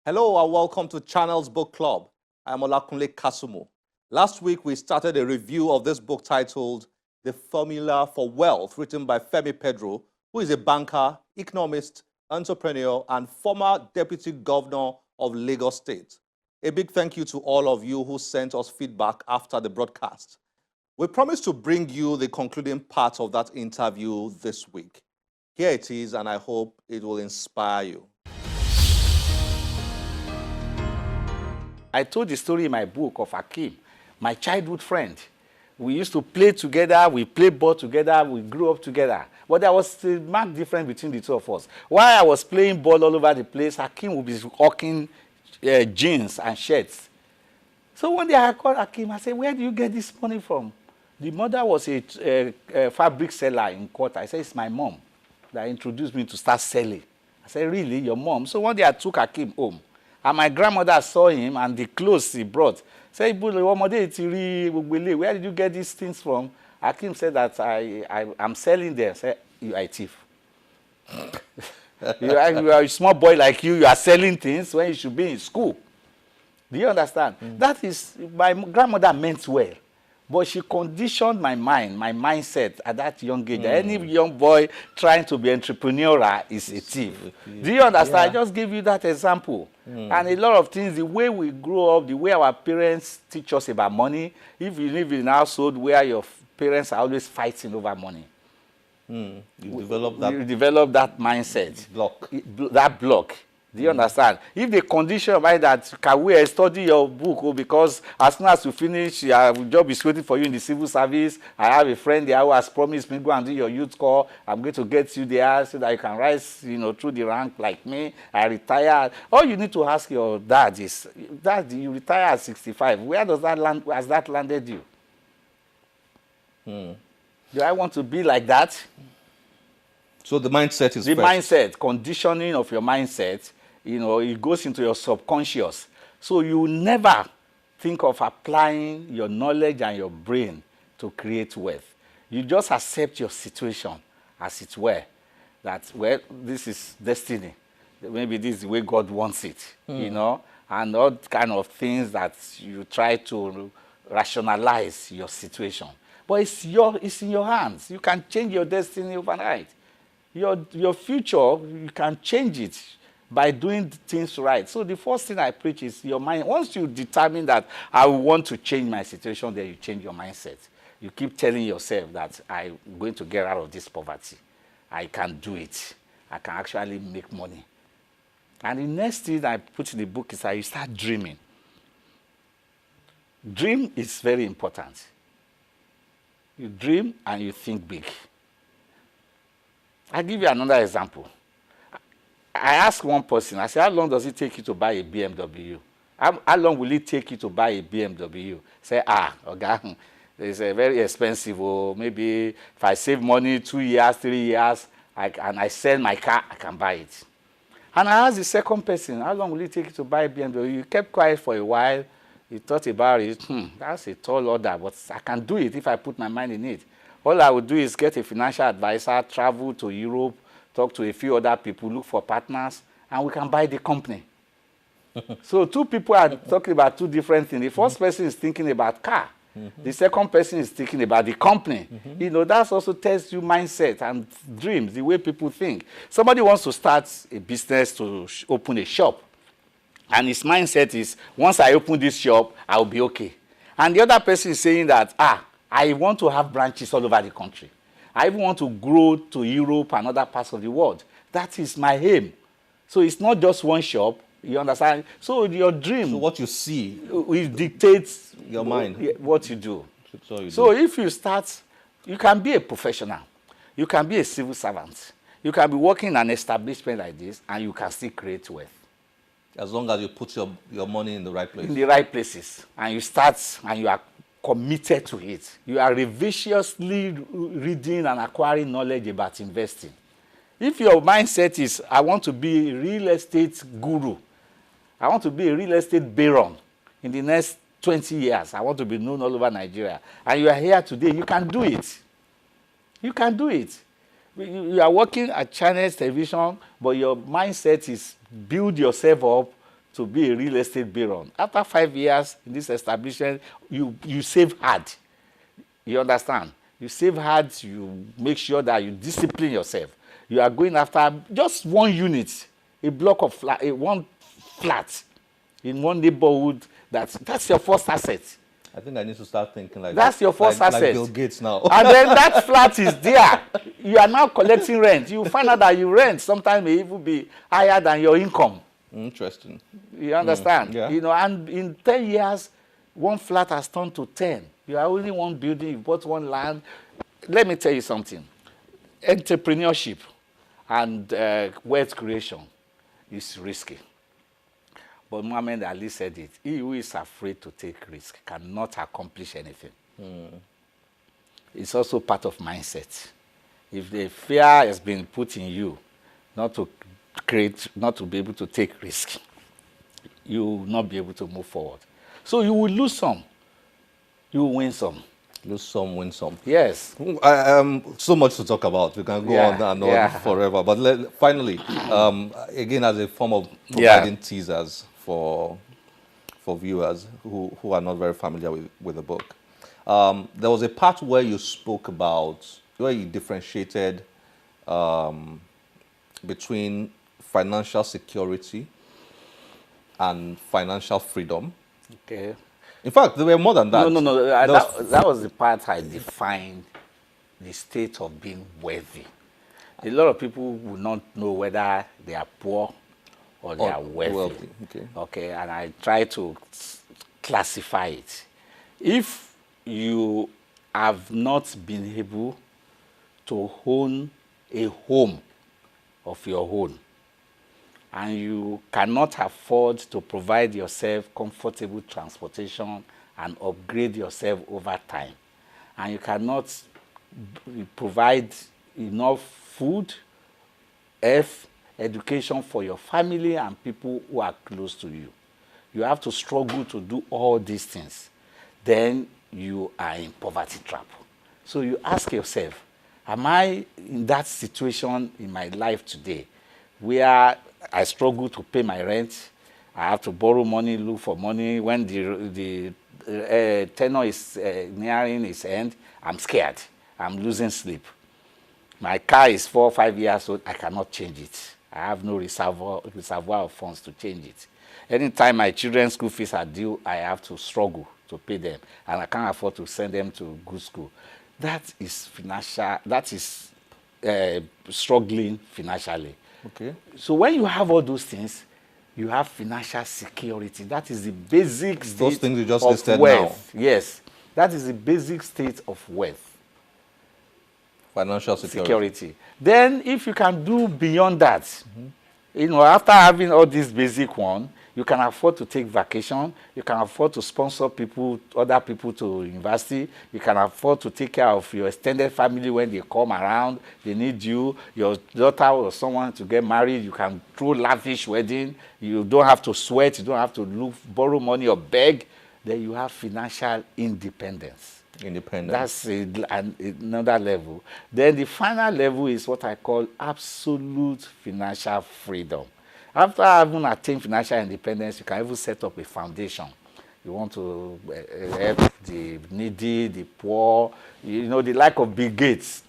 Hello and welcome to Channels Book Club. I'm Olakunle Kasumu. Last week we started a review of this book titled The Formula for Wealth, written by Femi Pedro, who is a banker, economist, entrepreneur, and former deputy governor of Lagos State. A big thank you to all of you who sent us feedback after the broadcast. We promise to bring you the concluding part of that interview this week. Here it is, and I hope it will inspire you. I told the story in my book of Akim, my childhood friend. We used to play together, we played ball together, we grew up together. But there was a marked difference between the two of us. While I was playing ball all over the place, Akim would be hawking jeans and shirts. So one day I called Akim, I said, where do you get this money from? The mother was a fabric seller in Quarter. I said, it's my mom that introduced me to start selling. I said, really, your mom? So one day I took Akim home. And my grandmother saw him and the clothes he brought. Said, where did you get these things from? Akim said that I'm selling them. I said, you are a thief. you are a small boy like you are selling things when you should be in school. Do you understand? That is, my grandmother meant well. But she conditioned my mind, my mindset at that young age. Any young boy trying to be entrepreneurial is a thief. Do you understand? Yeah. I just gave you that example. And a lot of things, the way we grow up, the way our parents teach us about money, if you live in an household where your parents are always fighting over money, you develop that mindset. That block. Do you understand? If the condition by that, can we study your book? Because as soon as you finish, your job is waiting for you in the civil service. I have a friend there who has promised me, go and do your youth corps. I'm going to get you there so that you can rise, through the rank like me. I retire. All you need to ask your dad is, Dad, you retire at 65. Where does that land? Has that landed you? Do I want to be like that? So the mindset is the mindset, conditioning of your mindset. It goes into your subconscious. So you never think of applying your knowledge and your brain to create wealth. You just accept your situation as it were. That, well, this is destiny. Maybe this is the way God wants it, and all kind of things that you try to rationalize your situation. But it's in your hands. You can change your destiny overnight. Your future, you can change it by doing things right. So the first thing I preach is your mind. Once you determine that I want to change my situation, then you change your mindset. You keep telling yourself that I'm going to get out of this poverty. I can do it. I can actually make money. And the next thing I put in the book is that you start dreaming. Dream is very important. You dream and you think big. I'll give you another example. I asked one person, I said, how long does it take you to buy a BMW? How long will it take you to buy a BMW? Say, okay, it's very expensive. Or maybe if I save money 2 years, 3 years, and I sell my car, I can buy it. And I asked the second person, how long will it take you to buy a BMW? He kept quiet for a while. He thought about it. That's a tall order, but I can do it if I put my mind in it. All I would do is get a financial advisor, travel to Europe, talk to a few other people, look for partners, and we can buy the company. So two people are talking about two different things. The first person is thinking about car. The second person is thinking about the company. That also tells you mindset and dreams, the way people think. Somebody wants to start a business to open a shop. And his mindset is, once I open this shop, I'll be okay. And the other person is saying that, I want to have branches all over the country. I even want to grow to Europe and other parts of the world. That is my aim. So it's not just one shop. You understand? So your dream. So what you see. It dictates your mind. What you do. So if you start, you can be a professional. You can be a civil servant. You can be working in an establishment like this, and you can still create wealth. As long as you put your money in the right place. In the right places. And you start, and you are committed to it. You are religiously reading and acquiring knowledge about investing. If your mindset is, I want to be a real estate guru, I want to be a real estate baron in the next 20 years, I want to be known all over Nigeria, and you are here today, you can do it. You can do it. You are working at Channels Television, but your mindset is build yourself up to be a real estate baron. After 5 years in this establishment, you save hard. You understand? You save hard, you make sure that you discipline yourself. You are going after just one unit, a block of flat, one flat in one neighborhood. That's your first asset. I think I need to start thinking like that's your first asset. Like Bill Gates now. And then that flat is there. You are now collecting rent. You find out that you rent sometimes may even be higher than your income. Interesting. You understand? Yeah. You know, and in 10 years, one flat has turned to 10. You are only one building, you bought one land. Let me tell you something. Entrepreneurship and wealth creation is risky. But Muhammad Ali said it. He who is afraid to take risk cannot accomplish anything. It's also part of mindset. If the fear has been put in you not to be able to take risk, you will not be able to move forward. So you will lose some, you will win some. Lose some, win some. Yes. So much to talk about. We can go on and on forever. But finally, again, as a form of providing teasers for viewers who are not very familiar with the book, there was a part where you spoke about, where you differentiated between financial security and financial freedom. Okay. In fact, there were more than that. No. That was the part I defined the state of being wealthy. A lot of people will not know whether they are poor or they are wealthy. Okay, and I try to classify it. If you have not been able to own a home of your own, and you cannot afford to provide yourself comfortable transportation and upgrade yourself over time, and you cannot provide enough food, health, education for your family and people who are close to you, you have to struggle to do all these things, then you are in poverty trap. So you ask yourself, am I in that situation in my life today where I struggle to pay my rent, I have to borrow money, look for money, when the tenure is nearing its end, I'm scared, I'm losing sleep. My car is 4 or 5 years old, I cannot change it. I have no reservoir of funds to change it. Anytime my children's school fees are due, I have to struggle to pay them, and I can't afford to send them to good school. That is financial, that is struggling financially. Okay. So when you have all those things, you have financial security. That is the basic state those things you just of listed wealth. now. Yes, that is the basic state of wealth. Financial security. Then if you can do beyond that, you know, after having all these basic ones, you can afford to take vacation, you can afford to sponsor people, other people to university, you can afford to take care of your extended family when they come around, they need you, your daughter or someone to get married, you can throw lavish wedding, you don't have to sweat, you don't have to borrow money or beg, then you have financial independence. That's another level. Then the final level is what I call absolute financial freedom. After having attained financial independence, you can even set up a foundation. You want to help the needy, the poor, you know, the like of Bill Gates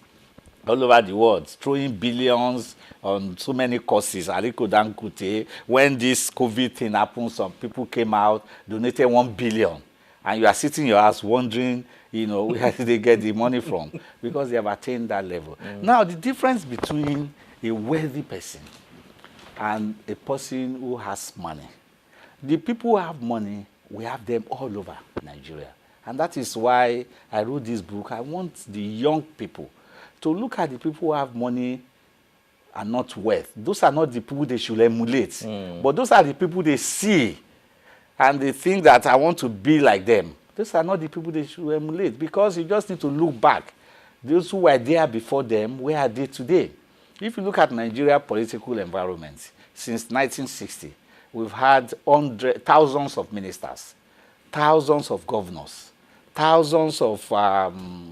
all over the world, throwing billions on so many causes. Aliko Dangote, when this COVID thing happened, some people came out, donated 1 billion. And you are sitting in your house wondering, you know, where did they get the money from? Because they have attained that level. Now, the difference between a wealthy person and a person who has money. The people who have money, we have them all over Nigeria. And that is why I wrote this book. I want the young people to look at the people who have money and not wealth. Those are not the people they should emulate. But those are the people they see and they think that I want to be like them. Those are not the people they should emulate, because you just need to look back. Those who were there before them, where are they today? If you look at Nigeria political environment, since 1960, we've had thousands of ministers, thousands of governors, thousands of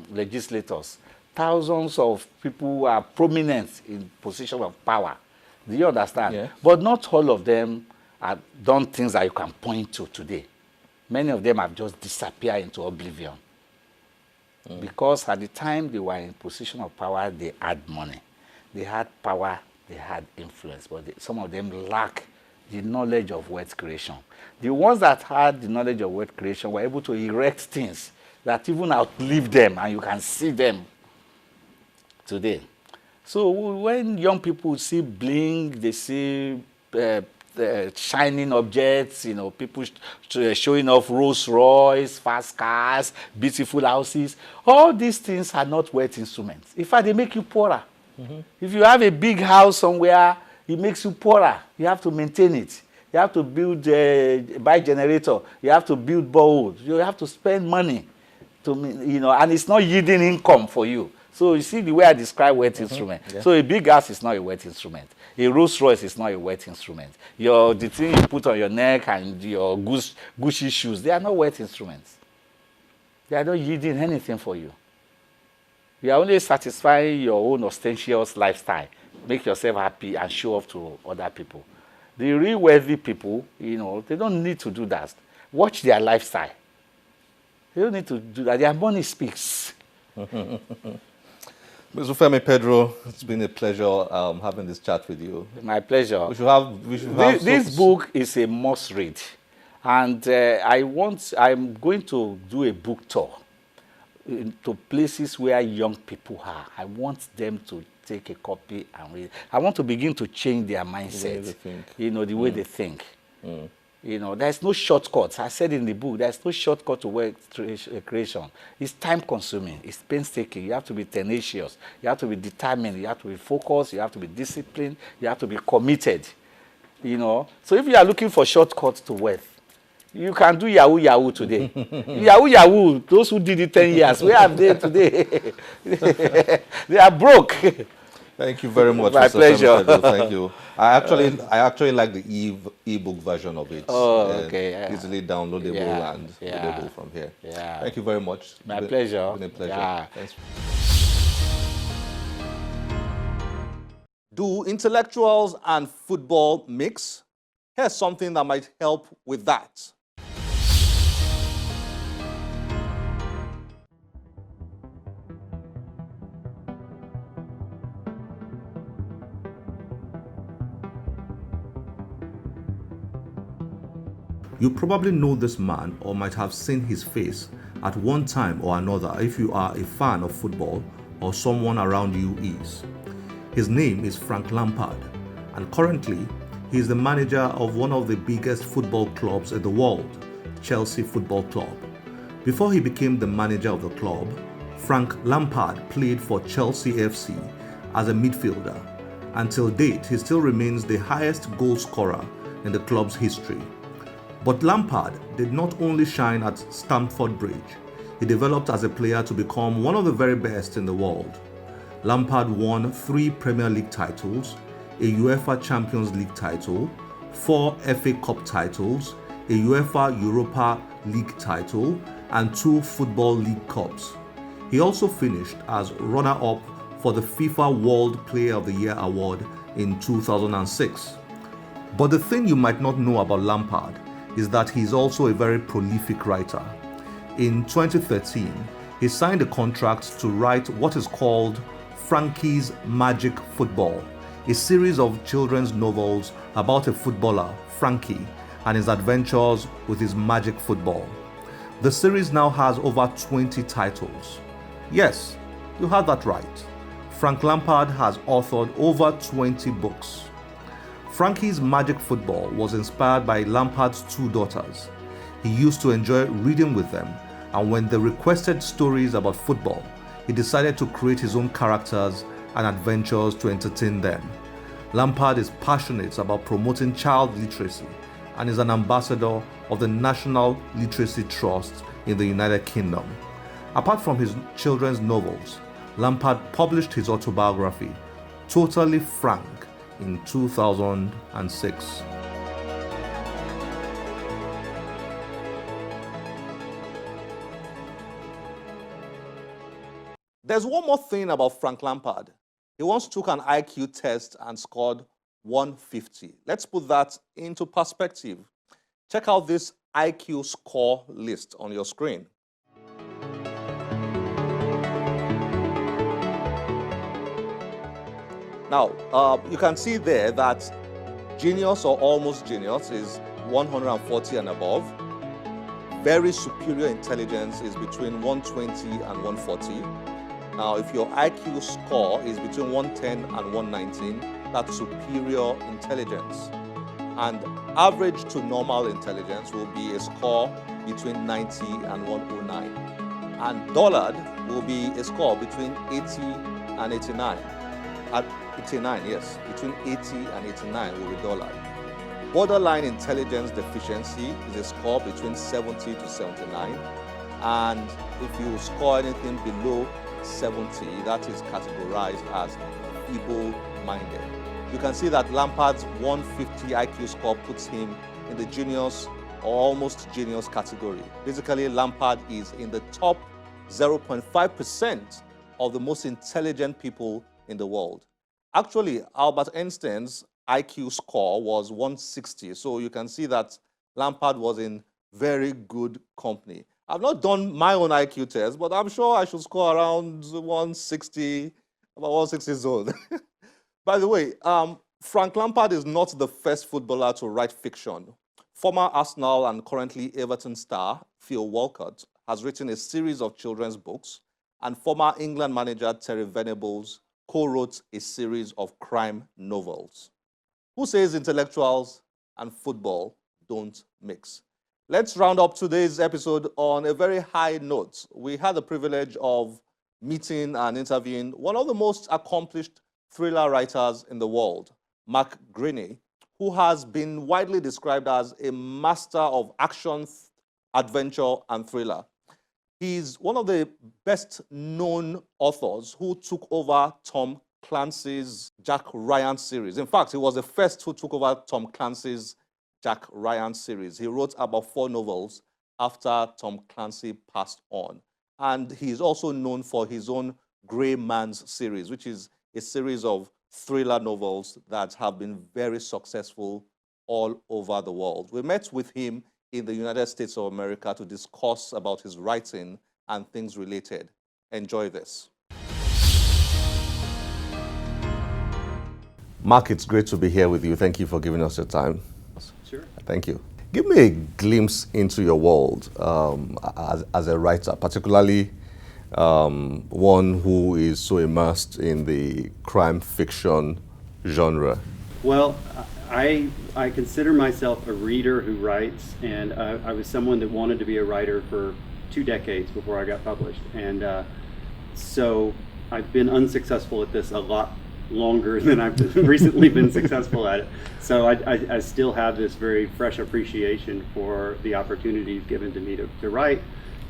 legislators, thousands of people who are prominent in position of power. Do you understand? Yeah. But not all of them have done things that you can point to today. Many of them have just disappeared into oblivion. Because at the time they were in position of power, they had money. They had power, they had influence, but some of them lack the knowledge of wealth creation. The ones that had the knowledge of wealth creation were able to erect things that even outlive them, and you can see them today. So when young people see bling, they see shining objects, people showing off Rolls Royce, fast cars, beautiful houses. All these things are not wealth instruments. In fact, they make you poorer. If you have a big house somewhere, it makes you poorer. You have to maintain it. You have to build, buy generator. You have to build boreholes. You have to spend money to, and it's not yielding income for you. So you see the way I describe wealth instrument. Yeah. So a big house is not a wealth instrument. A Rolls Royce is not a wealth instrument. The thing you put on your neck and your Gucci shoes, they are not wealth instruments. They are not yielding anything for you. You are only satisfying your own ostentatious lifestyle. Make yourself happy and show off to other people. The real wealthy people, they don't need to do that. Watch their lifestyle. They don't need to do that. Their money speaks. Mr. Femi Pedro, it's been a pleasure having this chat with you. My pleasure. We should have this book is a must read, and I'm going to do a book tour to places where young people are. I want them to take a copy and read. I want to begin to change their mindset. The way they think. There's no shortcut. I said in the book, there's no shortcut to wealth creation. It's time consuming. It's painstaking. You have to be tenacious. You have to be determined. You have to be focused. You have to be disciplined. You have to be committed. So if you are looking for shortcuts to wealth, you can do Yahoo Yahoo today. Yahoo Yahoo, those who did it 10 years, where are they today? They are broke. Thank you very much, My Mr. pleasure. Thank you. I actually like the e-book version of it. Oh, okay. Yeah. Easily downloadable and readable from here. Yeah. Thank you very much. My pleasure. It's been a pleasure. Yeah. Thanks. Do intellectuals and football mix? Here's something that might help with that. You probably know this man or might have seen his face at one time or another if you are a fan of football or someone around you is. His name is Frank Lampard, and currently he is the manager of one of the biggest football clubs in the world, Chelsea Football Club. Before he became the manager of the club, Frank Lampard played for Chelsea FC as a midfielder. Until date, he still remains the highest goal scorer in the club's history. But Lampard did not only shine at Stamford Bridge, he developed as a player to become one of the very best in the world. Lampard won 3 Premier League titles, a UEFA Champions League title, 4 FA Cup titles, a UEFA Europa League title, and 2 Football League Cups. He also finished as runner-up for the FIFA World Player of the Year award in 2006. But the thing you might not know about Lampard is that he is also a very prolific writer. In 2013, he signed a contract to write what is called Frankie's Magic Football, a series of children's novels about a footballer, Frankie, and his adventures with his magic football. The series now has over 20 titles. Yes, you heard that right. Frank Lampard has authored over 20 books. Frankie's Magic Football was inspired by Lampard's 2 daughters. He used to enjoy reading with them, and when they requested stories about football, he decided to create his own characters and adventures to entertain them. Lampard is passionate about promoting child literacy and is an ambassador of the National Literacy Trust in the United Kingdom. Apart from his children's novels, Lampard published his autobiography, Totally Frank, in 2006. There's one more thing about Frank Lampard. He once took an IQ test and scored 150. Let's put that into perspective. Check out this IQ score list on your screen. Now, you can see there that genius or almost genius is 140 and above. Very superior intelligence is between 120 and 140. Now, if your IQ score is between 110 and 119, that's superior intelligence. And average to normal intelligence will be a score between 90 and 109. And dullard will be a score between 80 and 89. At 89, yes, between 80 and 89 will be dullard. Borderline intelligence deficiency is a score between 70 to 79. And if you score anything below 70, that is categorized as feeble-minded. You can see that Lampard's 150 IQ score puts him in the genius or almost genius category. Basically, Lampard is in the top 0.5% of the most intelligent people in the world. Actually, Albert Einstein's IQ score was 160, so you can see that Lampard was in very good company. I've not done my own IQ test, but I'm sure I should score around 160, about 160 zone. By the way, Frank Lampard is not the first footballer to write fiction. Former Arsenal and currently Everton star Theo Walcott has written a series of children's books, and former England manager Terry Venables co-wrote a series of crime novels. Who says intellectuals and football don't mix? Let's round up today's episode on a very high note. We had the privilege of meeting and interviewing one of the most accomplished thriller writers in the world, Mark Greaney, who has been widely described as a master of action, adventure, and thriller. He's one of the best-known authors who took over Tom Clancy's Jack Ryan series. In fact, he was the first who took over Tom Clancy's Jack Ryan series. He wrote about 4 novels after Tom Clancy passed on. And he's also known for his own Grey Man's series, which is a series of thriller novels that have been very successful all over the world. We met with him in the United States of America to discuss about his writing and things related. Enjoy this. Mark, it's great to be here with you. Thank you for giving us your time. Sure. Thank you. Give me a glimpse into your world as a writer, particularly one who is so immersed in the crime fiction genre. Well, I consider myself a reader who writes, and I was someone that wanted to be a writer for 2 decades before I got published. And so I've been unsuccessful at this a lot longer than I've recently been successful at it. So I still have this very fresh appreciation for the opportunities given to me to write.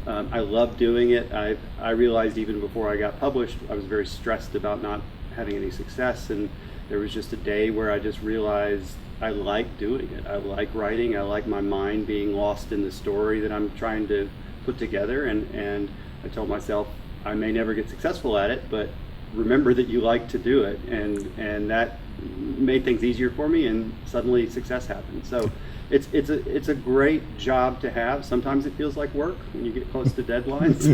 I love doing it. I realized even before I got published, I was very stressed about not having any success, and there was just a day where I just realized I like doing it. I like writing. I like my mind being lost in the story that I'm trying to put together, and I told myself I may never get successful at it, but remember that you like to do it, and that made things easier for me, and suddenly success happened. So it's a great job to have. Sometimes it feels like work when you get close to deadlines,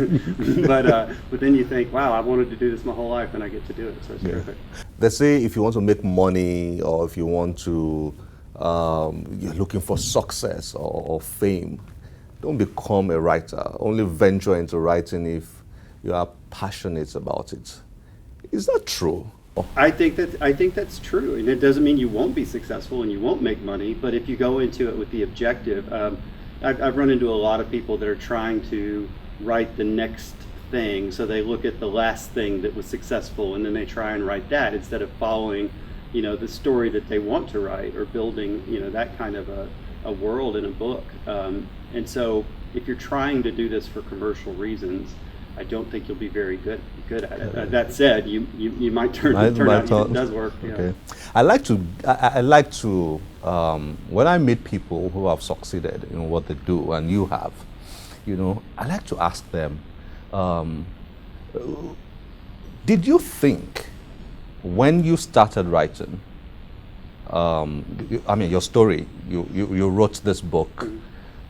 but then you think, wow, I wanted to do this my whole life, and I get to do it. So it's terrific. They say if you want to make money, or if you want to, you're looking for success or fame, don't become a writer. Only venture into writing if you are passionate about it. Is that true? I think that's true, and it doesn't mean you won't be successful and you won't make money. But if you go into it with the objective, I've run into a lot of people that are trying to write the next thing, so they look at the last thing that was successful and then they try and write that instead of following, the story that they want to write, or building, that kind of a world in a book. And so, if you're trying to do this for commercial reasons, I don't think you'll be very good at it. That said, you might turn out it does work. Okay. Yeah. I like to when I meet people who have succeeded in what they do, and you have, I like to ask them, did you think when you started writing I mean, your story. You wrote this book.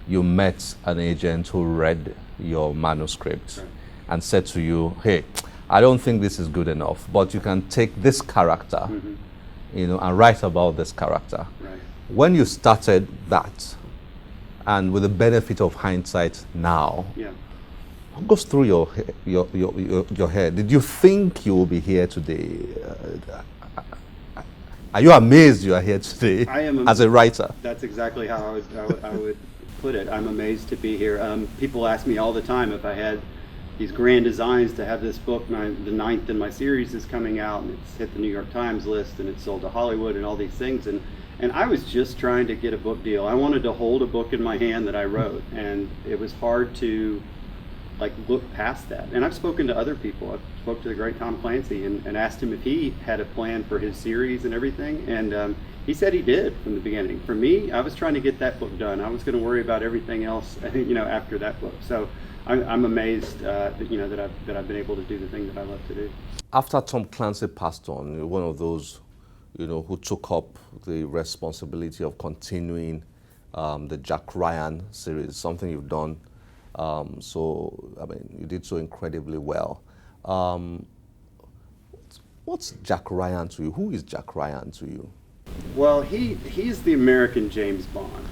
You met an agent who read your manuscript and said to you, "Hey, I don't think this is good enough, but you can take this character, and write about this character." Right. When you started that, and with the benefit of hindsight now, Yeah. what goes through your head? Did you think you will be here today? Are you amazed you are here today I am as a writer? That's exactly how I would put it. I'm amazed to be here. People ask me all the time if I had these grand designs to have this book. The 9th in my series is coming out, and it's hit the New York Times list, and it's sold to Hollywood and all these things. And I was just trying to get a book deal. I wanted to hold a book in my hand that I wrote, and it was hard to look past that. And I've spoken to other people. I spoke to the great Tom Clancy and asked him if he had a plan for his series and everything. And he said he did from the beginning. For me, I was trying to get that book done. I was going to worry about everything else, after that book. So I'm amazed, that I've been able to do the thing that I love to do. After Tom Clancy passed on, you're one of those, who took up the responsibility of continuing the Jack Ryan series, something you've done. You did so incredibly well. What's Jack Ryan to you? Who is Jack Ryan to you? Well, he's the American James Bond.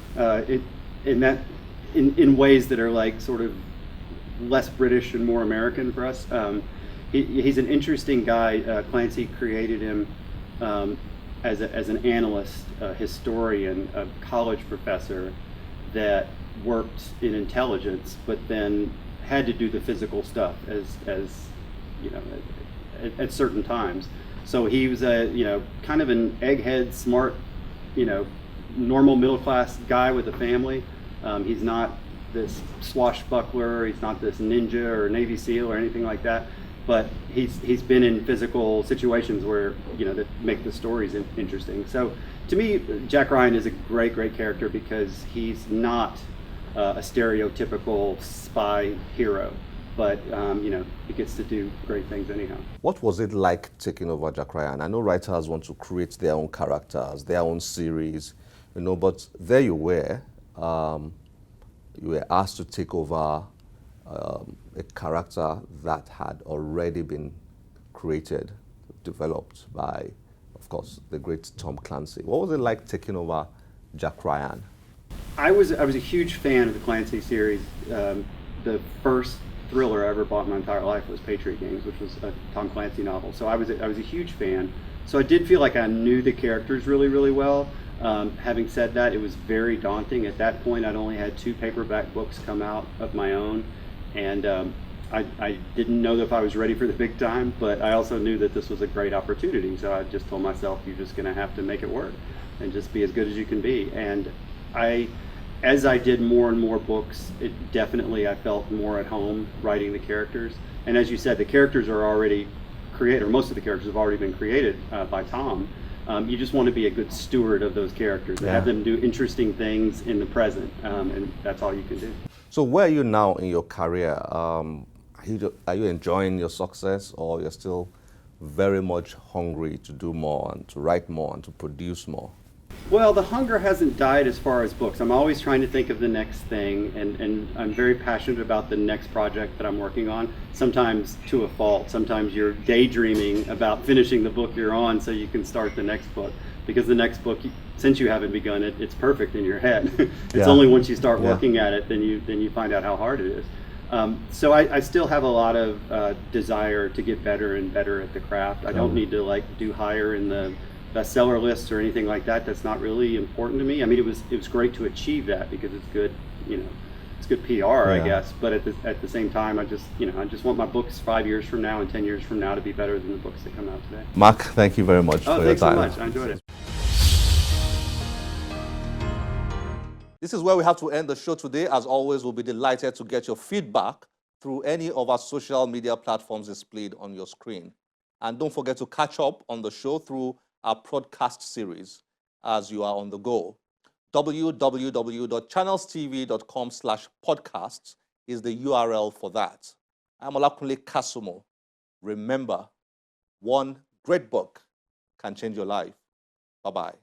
In ways that are sort of less British and more American for us. He's an interesting guy. Clancy created him as an analyst, a historian, a college professor that worked in intelligence, but then had to do the physical stuff at certain times. So he was kind of an egghead, smart, normal middle class guy with a family. He's not this swashbuckler. He's not this ninja or Navy SEAL or anything like that. But he's been in physical situations where that make the stories interesting. So to me, Jack Ryan is a great character because he's not a stereotypical spy hero, but he gets to do great things anyhow. What was it like taking over Jack Ryan? I know writers want to create their own characters, their own series, but there you were asked to take over a character that had already been created, developed by, of course, the great Tom Clancy. What was it like taking over Jack Ryan? I was a huge fan of the Clancy series. The first thriller I ever bought in my entire life was Patriot Games, which was a Tom Clancy novel. So I was a huge fan. So I did feel like I knew the characters really well. Having said that, it was very daunting. At that point, I'd only had 2 paperback books come out of my own, and I didn't know if I was ready for the big time, but I also knew that this was a great opportunity. So I just told myself, you're just going to have to make it work and just be as good as you can be. And as I did more and more books, I felt more at home writing the characters. And as you said, the characters are already created, or most of the characters have already been created by Tom. You just want to be a good steward of those characters and have them do interesting things in the present, and that's all you can do. So where are you now in your career? Are you enjoying your success, or you're still very much hungry to do more and to write more and to produce more? Well, the hunger hasn't died as far as books. I'm always trying to think of the next thing, and I'm very passionate about the next project that I'm working on, sometimes to a fault. Sometimes you're daydreaming about finishing the book you're on so you can start the next book, because the next book, since you haven't begun it, it's perfect in your head. It's only once you start working at it then you find out how hard it is. So I still have a lot of desire to get better and better at the craft. I don't need to do higher in the bestseller lists or anything like that. That's not really important to me. I mean, it was great to achieve that because it's good, it's good PR, I guess. But at the same time, I just want my books 5 years from now and 10 years from now to be better than the books that come out today. Mark, thank you very much for your time. Thanks so much. I enjoyed it. This is where we have to end the show today. As always, we'll be delighted to get your feedback through any of our social media platforms displayed on your screen. And don't forget to catch up on the show through our podcast series as you are on the go. www.channelstv.com/podcasts is the URL for that. I'm Olakunle Kasumo. Remember, one great book can change your life. Bye-bye.